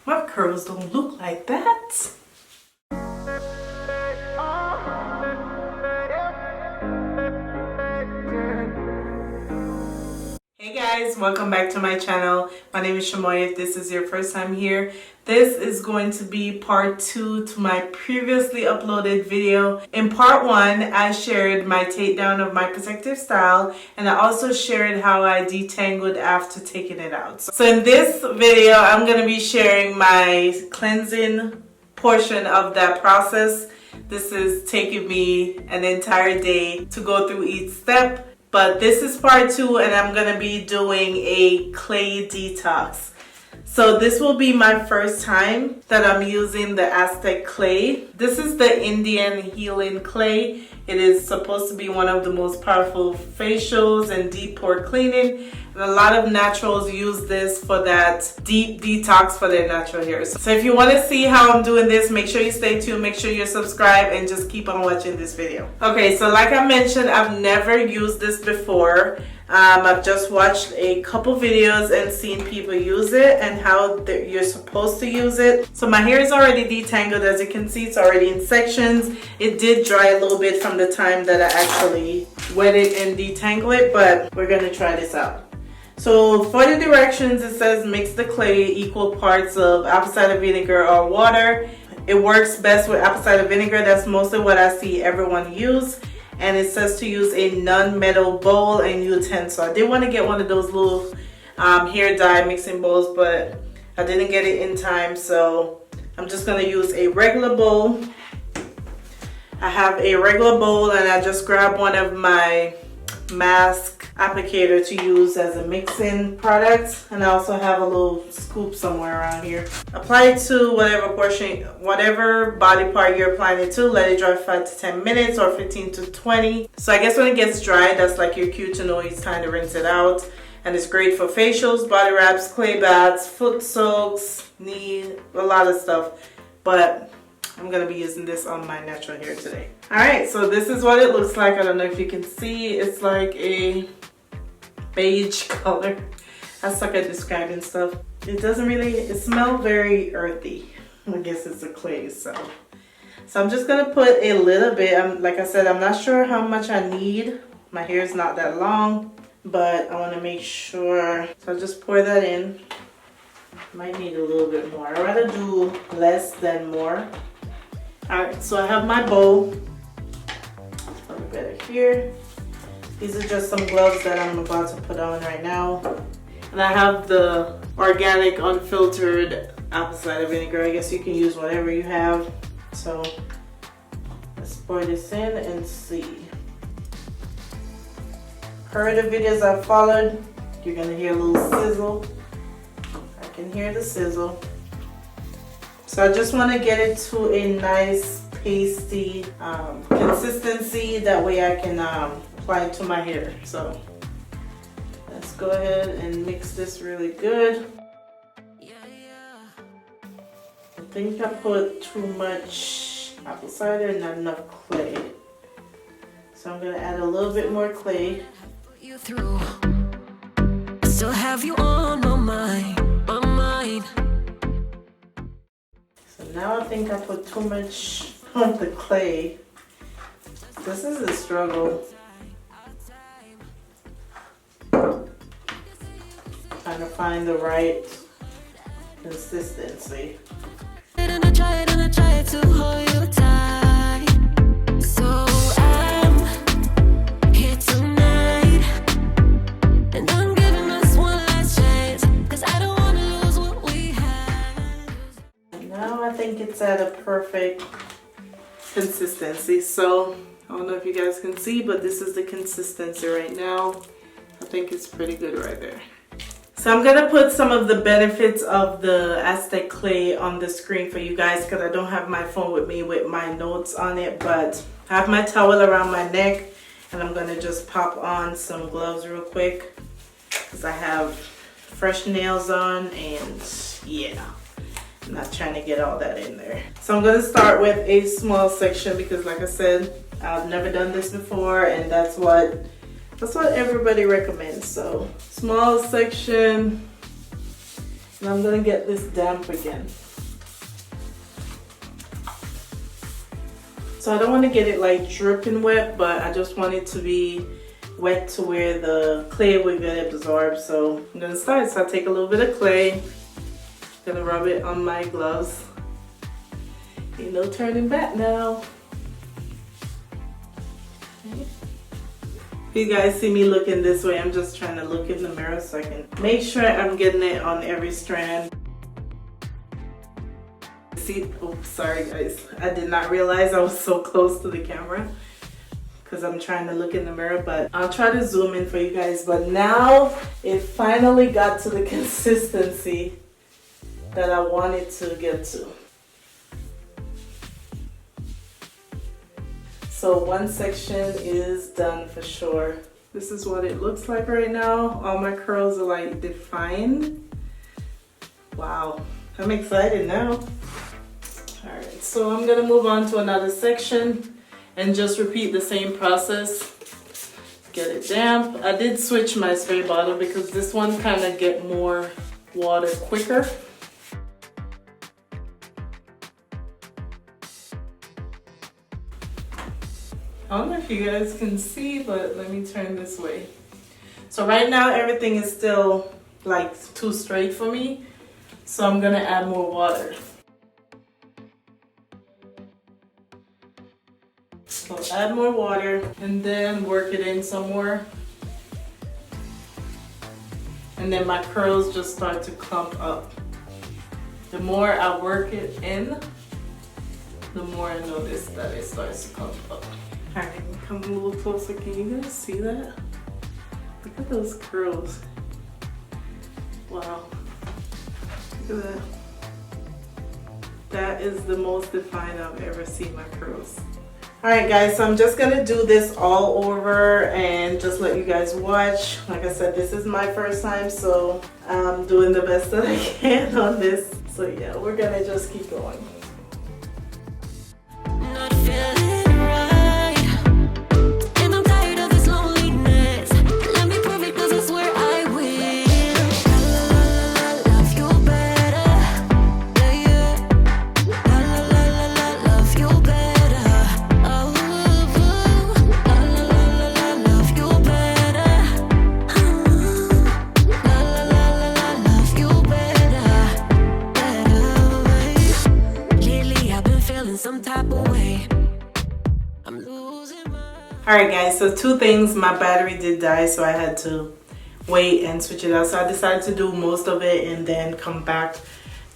My curls don't look like that. Hey guys, welcome back to my channel. My name is Shamoya. If this is your first time here, this is going to be part 2 to my previously uploaded video. In part 1, I shared my takedown of my protective style, and I also shared how I detangled after taking it out. So in this video, I'm going to be sharing my cleansing portion of that process. This is taking me an entire day to go through each step. But this is part 2, and I'm going to be doing a clay detox. So this will be my first time that I'm using the Aztec clay. This is the Indian healing clay. It is supposed to be one of the most powerful facials and deep pore cleaning. And a lot of naturals use this for that deep detox for their natural hair. So if you want to see how I'm doing this, make sure you stay tuned, make sure you're subscribed, and just keep on watching this video. Okay, so like I mentioned, I've never used this before. I've just watched a couple videos and seen people use it and how you're supposed to use it. So my hair is already detangled. As you can see, it's already in sections. It did dry a little bit from the time that I actually wet it and detangle it, but we're going to try this out. So for the directions, it says mix the clay equal parts of apple cider vinegar or water. It works best with apple cider vinegar. That's mostly what I see everyone use. And it says to use a non-metal bowl and utensil. I did want to get one of those little hair dye mixing bowls, but I didn't get it in time. So I'm just going to use a regular bowl. I have a regular bowl, and I just grabbed one of my mask applicator to use as a mixing product, and I also have a little scoop somewhere around here. Apply it to whatever body part you're applying it to. Let it dry 5 to 10 minutes or 15 to 20. So I guess when it gets dry, that's like your cue to know it's time to rinse it out. And it's great for facials, body wraps, clay baths, foot soaks, knee, a lot of stuff. But I'm gonna be using this on my natural hair today. All right, so this is what it looks like. I don't know if you can see. It's like a beige color. I suck at describing stuff. It doesn't really, it smells very earthy. I guess it's a clay, so I'm just gonna put a little bit. Like I said, I'm not sure how much I need. My hair is not that long, but I want to make sure. So I'll just pour that in. Might need a little bit more. I'd rather do less than more. All right, so I have my bowl. A little bit here. These are just some gloves that I'm about to put on right now. And I have the organic unfiltered apple cider vinegar. I guess you can use whatever you have. So let's pour this in and see. Per the videos I've followed, you're gonna hear a little sizzle. I can hear the sizzle. So I just want to get it to a nice pasty consistency. That way I can apply it to my hair. So let's go ahead and mix this really good. I think I put too much apple cider and not enough clay. So I'm going to add a little bit more clay. I still have you on my mind, my mind. So now I think I put too much on the clay. This is a struggle. Trying to find the right consistency. And I try to hold you tight. So I'm here tonight, and I'm giving us one last chance, 'cause I don't want to lose what we have. Now I think it's at a perfect consistency. So I don't know if you guys can see, but this is the consistency right now. I think it's pretty good right there. So I'm gonna put some of the benefits of the Aztec clay on the screen for you guys, because I don't have my phone with me with my notes on it, but I have my towel around my neck, and I'm gonna just pop on some gloves real quick because I have fresh nails on, and yeah, I'm not trying to get all that in there. So I'm gonna start with a small section because, like I said, I've never done this before, and that's what everybody recommends. So small section, And I'm gonna get this damp again. So I don't want to get it like dripping wet, but I just want it to be wet to where the clay will get absorbed. So I'm gonna start. So I take a little bit of clay, gonna rub it on my gloves. Ain't no turning back now. Okay. If you guys see me looking this way, I'm just trying to look in the mirror so I can make sure I'm getting it on every strand. See, oops, sorry guys. I did not realize I was so close to the camera because I'm trying to look in the mirror, but I'll try to zoom in for you guys. But now it finally got to the consistency that I wanted to get to. So one section is done for sure. This is what it looks like right now. All my curls are like defined. Wow, I'm excited now. All right, so I'm gonna move on to another section and just repeat the same process. Get it damp. I did switch my spray bottle because this one kind of get more water quicker. I don't know if you guys can see, but let me turn this way. So right now everything is still like too straight for me. So I'm gonna add more water. So add more water and then work it in some more. And then my curls just start to clump up. The more I work it in, the more I notice that it starts to clump up. All right, come a little closer. Can you guys see that? Look at those curls. Wow. Look at that. That is the most defined I've ever seen my curls. All right, guys, so I'm just gonna do this all over and just let you guys watch. Like I said, this is my first time, so I'm doing the best that I can on this. So yeah, we're gonna just keep going. Not feeling right, and I'm tired of this loneliness. Let me prove it 'cause I swear I will. La la la la, love you better. Yeah, yeah. La la la la la, love you better. Oh, la la la la, love you better. La la la la, love you better. Better way. Lately I've been feeling some type of way. I'm losing my. All right, guys, so two things. My battery did die, so I had to wait and switch it out. So I decided to do most of it and then come back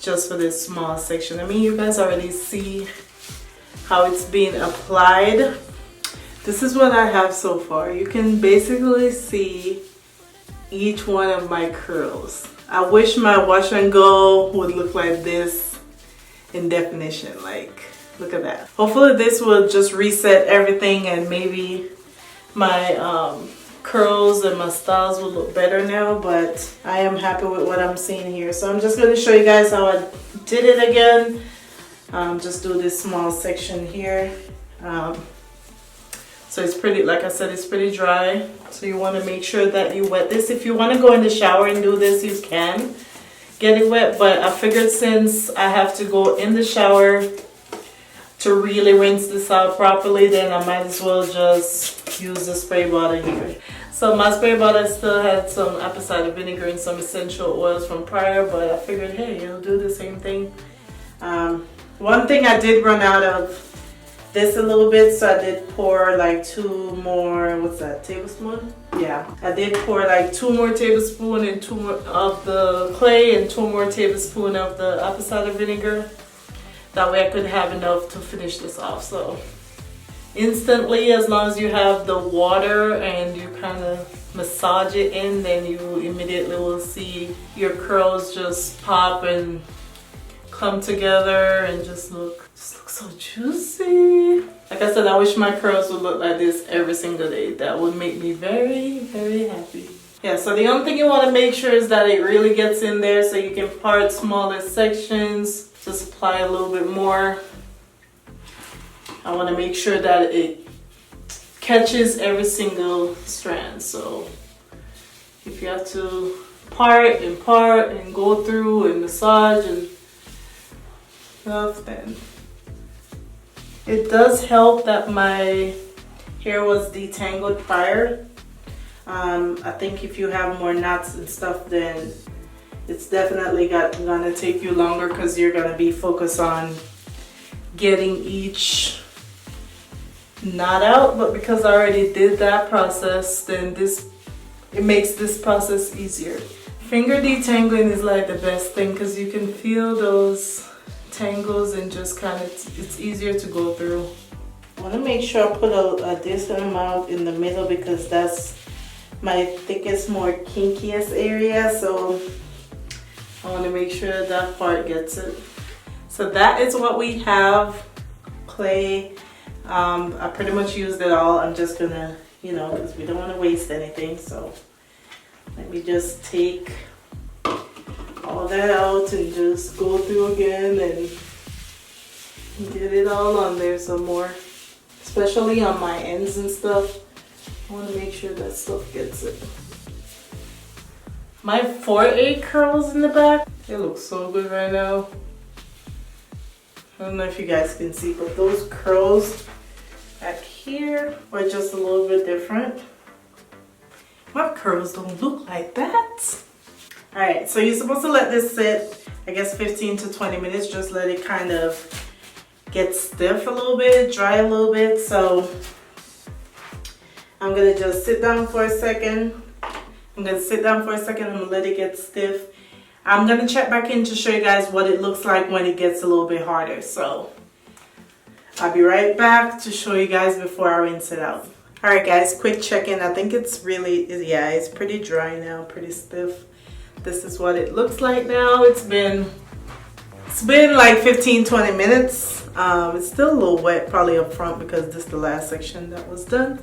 just for this small section. I mean, you guys already see how it's being applied. This is what I have so far. You can basically see each one of my curls. I wish my wash and go would look like this in definition. Like, look at that. Hopefully this will just reset everything and maybe my curls and my styles will look better now, but I am happy with what I'm seeing here. So I'm just going to show you guys how I did it again. Just do this small section here. So it's pretty, like I said, it's pretty dry. So you want to make sure that you wet this. If you want to go in the shower and do this, you can get it wet, but I figured since I have to go in the shower to really rinse this out properly, then I might as well just use the spray bottle here. So my spray bottle still had some apple cider vinegar and some essential oils from prior, but I figured, hey, it'll do the same thing. One thing I did run out of this a little bit, so I did pour like 2 more, what's that, tablespoon? Yeah, I did pour like 2 more tablespoons and 2 more of the clay and 2 more tablespoons of the apple cider vinegar. That way I could have enough to finish this off. So instantly, as long as you have the water and you kind of massage it in, then you immediately will see your curls just pop and come together and just look so juicy. Like I said, I wish my curls would look like this every single day. That would make me very, very happy. Yeah, so the only thing you want to make sure is that it really gets in there so you can part smaller sections. Just apply a little bit more. I want to make sure that it catches every single strand. So if you have to part and go through and massage and stuff, then it does help that my hair was detangled prior. I think if you have more knots and stuff, then it's definitely gonna take you longer because you're gonna be focused on getting each knot out. But because I already did that process, then it makes this process easier. Finger detangling is like the best thing because you can feel those tangles and just kind of, it's easier to go through. I want to make sure I put a decent amount in the middle because that's my thickest, more kinkiest area. So I want to make sure that part gets it. So that is what we have. Clay. I pretty much used it all. I'm just gonna, because we don't want to waste anything. So let me just take all that out and just go through again and get it all on there some more. Especially on my ends and stuff. I want to make sure that stuff gets it. My forehead curls in the back, they look so good right now. I don't know if you guys can see, but those curls back here are just a little bit different. My curls don't look like that. All right, so you're supposed to let this sit, I guess 15 to 20 minutes. Just let it kind of get stiff a little bit, dry a little bit. So I'm gonna just sit down for a second. I'm gonna let it get stiff. I'm gonna check back in to show you guys what it looks like when it gets a little bit harder. So I'll be right back to show you guys before I rinse it out. All right guys, quick check-in. I think it's really, yeah, it's pretty dry now, pretty stiff. This is what it looks like now. It's been like 15-20 minutes. It's still a little wet probably up front because this is the last section that was done.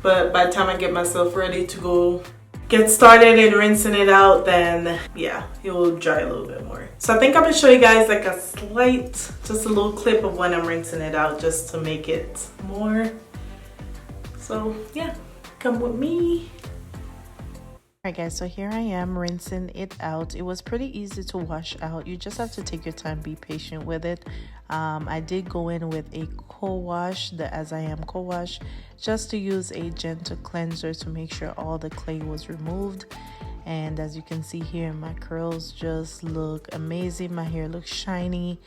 But by the time I get myself ready to go get started in rinsing it out, then yeah, it will dry a little bit more. So I think I'm gonna show you guys like a slight, just a little clip of when I'm rinsing it out just to make it more. So yeah, come with me. Alright guys, so here I am rinsing it out. It was pretty easy to wash out. You just have to take your time, be patient with it. I did go in with a co-wash, the As I Am co-wash, just to use a gentle cleanser to make sure all the clay was removed. And as you can see here, my curls just look amazing. My hair looks shiny,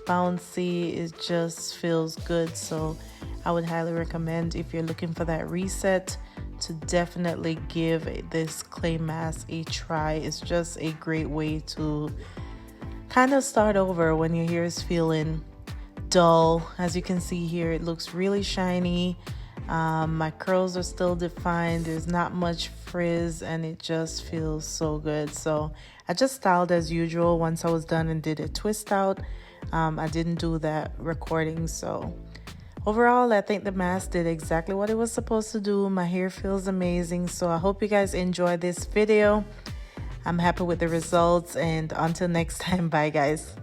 bouncy. It just feels good. So I would highly recommend, if you're looking for that reset, to definitely give this clay mask a try. It's just a great way to kind of start over when your hair is feeling dull. As you can see here, it looks really shiny. My curls are still defined. There's not much frizz and it just feels so good. So I just styled as usual once I was done and did a twist out. I didn't do that recording. So overall, I think the mask did exactly what it was supposed to do. My hair feels amazing. So I hope you guys enjoyed this video. I'm happy with the results, and until next time, bye guys.